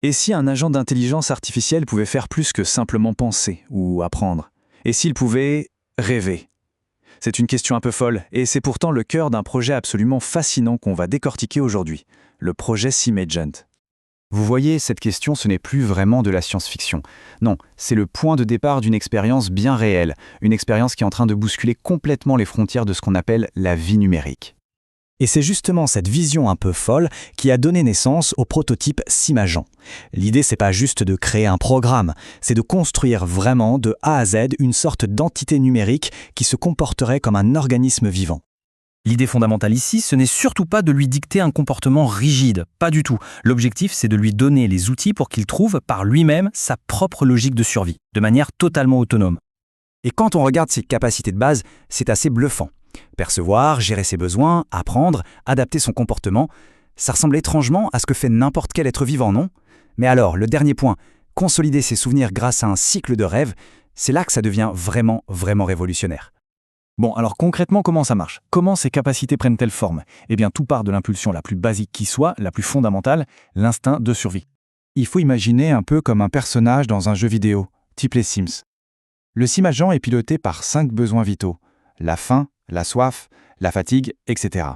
Et si un agent d'intelligence artificielle pouvait faire plus que simplement penser ou apprendre? Et s'il pouvait rêver? C'est une question un peu folle, et c'est pourtant le cœur d'un projet absolument fascinant qu'on va décortiquer aujourd'hui, le projet SimAgent. Vous voyez, cette question, ce n'est plus vraiment de la science-fiction. Non, c'est le point de départ d'une expérience bien réelle, une expérience qui est en train de bousculer complètement les frontières de ce qu'on appelle la vie numérique. Et c'est justement cette vision un peu folle qui a donné naissance au prototype SimAgent. L'idée, c'est pas juste de créer un programme, c'est de construire vraiment de A à Z une sorte d'entité numérique qui se comporterait comme un organisme vivant. L'idée fondamentale ici, ce n'est surtout pas de lui dicter un comportement rigide, pas du tout. L'objectif, c'est de lui donner les outils pour qu'il trouve par lui-même sa propre logique de survie, de manière totalement autonome. Et quand on regarde ses capacités de base, c'est assez bluffant. Percevoir, gérer ses besoins, apprendre, adapter son comportement, ça ressemble étrangement à ce que fait n'importe quel être vivant, non? Mais alors, le dernier point, consolider ses souvenirs grâce à un cycle de rêve, c'est là que ça devient vraiment révolutionnaire. Bon, alors concrètement, comment ça marche? Comment ces capacités prennent-elles forme? Eh bien, tout part de l'impulsion la plus basique qui soit, la plus fondamentale, l'instinct de survie. Il faut imaginer un peu comme un personnage dans un jeu vidéo, type les Sims. Le SimAgent est piloté par 5 besoins vitaux: la faim, la soif, la fatigue, etc.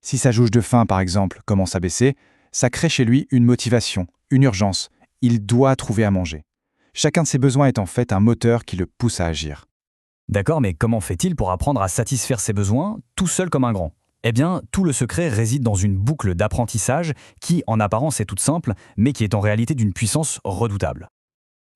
Si sa jauge de faim, par exemple, commence à baisser, ça crée chez lui une motivation, une urgence. Il doit trouver à manger. Chacun de ces besoins est en fait un moteur qui le pousse à agir. D'accord, mais comment fait-il pour apprendre à satisfaire ses besoins tout seul comme un grand? Eh bien, tout le secret réside dans une boucle d'apprentissage qui, en apparence, est toute simple, mais qui est en réalité d'une puissance redoutable.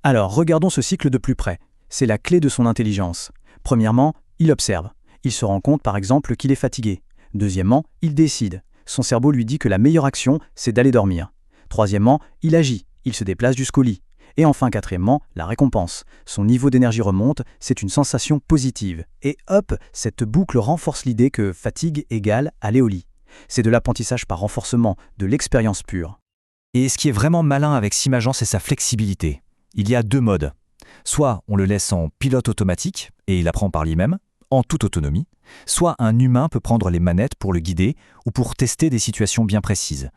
Alors, regardons ce cycle de plus près. C'est la clé de son intelligence. Premièrement, il observe. Il se rend compte, par exemple, qu'il est fatigué. Deuxièmement, il décide. Son cerveau lui dit que la meilleure action, c'est d'aller dormir. Troisièmement, il agit. Il se déplace jusqu'au lit. Et enfin, quatrièmement, la récompense. Son niveau d'énergie remonte, c'est une sensation positive. Et hop, cette boucle renforce l'idée que fatigue égale aller au lit. C'est de l'apprentissage par renforcement, de l'expérience pure. Et ce qui est vraiment malin avec SimAgent, c'est sa flexibilité. Il y a 2 modes. Soit on le laisse en pilote automatique, et il apprend par lui-même, en toute autonomie, soit un humain peut prendre les manettes pour le guider ou pour tester des situations bien précises.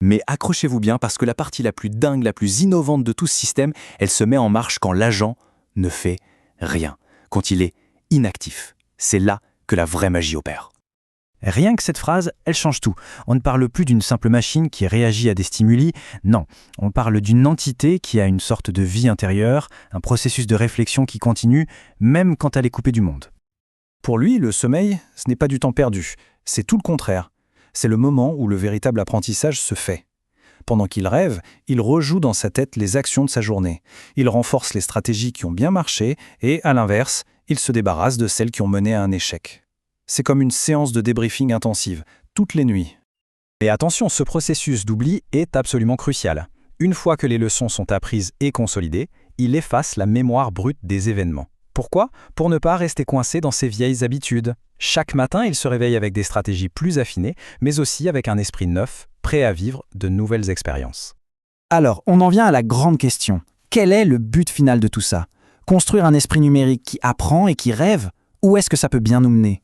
Mais accrochez-vous bien parce que la partie la plus dingue, la plus innovante de tout ce système, elle se met en marche quand l'agent ne fait rien, quand il est inactif. C'est là que la vraie magie opère. Rien que cette phrase, elle change tout. On ne parle plus d'une simple machine qui réagit à des stimuli, non. On parle d'une entité qui a une sorte de vie intérieure, un processus de réflexion qui continue, même quand elle est coupée du monde. Pour lui, le sommeil, ce n'est pas du temps perdu, c'est tout le contraire. C'est le moment où le véritable apprentissage se fait. Pendant qu'il rêve, il rejoue dans sa tête les actions de sa journée. Il renforce les stratégies qui ont bien marché et, à l'inverse, il se débarrasse de celles qui ont mené à un échec. C'est comme une séance de débriefing intensive, toutes les nuits. Et attention, ce processus d'oubli est absolument crucial. Une fois que les leçons sont apprises et consolidées, il efface la mémoire brute des événements. Pourquoi? Pour ne pas rester coincé dans ses vieilles habitudes. Chaque matin, il se réveille avec des stratégies plus affinées, mais aussi avec un esprit neuf, prêt à vivre de nouvelles expériences. Alors, on en vient à la grande question. Quel est le but final de tout ça? Construire un esprit numérique qui apprend et qui rêve? Où est-ce que ça peut bien nous mener?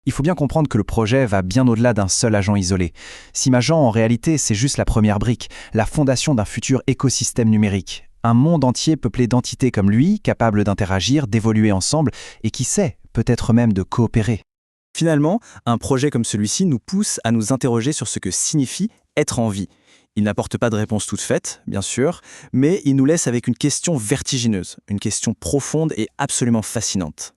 Il faut bien comprendre que le projet va bien au-delà d'un seul agent isolé. SimAgent, en réalité, c'est juste la première brique, la fondation d'un futur écosystème numérique. Un monde entier peuplé d'entités comme lui, capables d'interagir, d'évoluer ensemble, et qui sait, peut-être même de coopérer. Finalement, un projet comme celui-ci nous pousse à nous interroger sur ce que signifie être en vie. Il n'apporte pas de réponse toute faite, bien sûr, mais il nous laisse avec une question vertigineuse, une question profonde et absolument fascinante.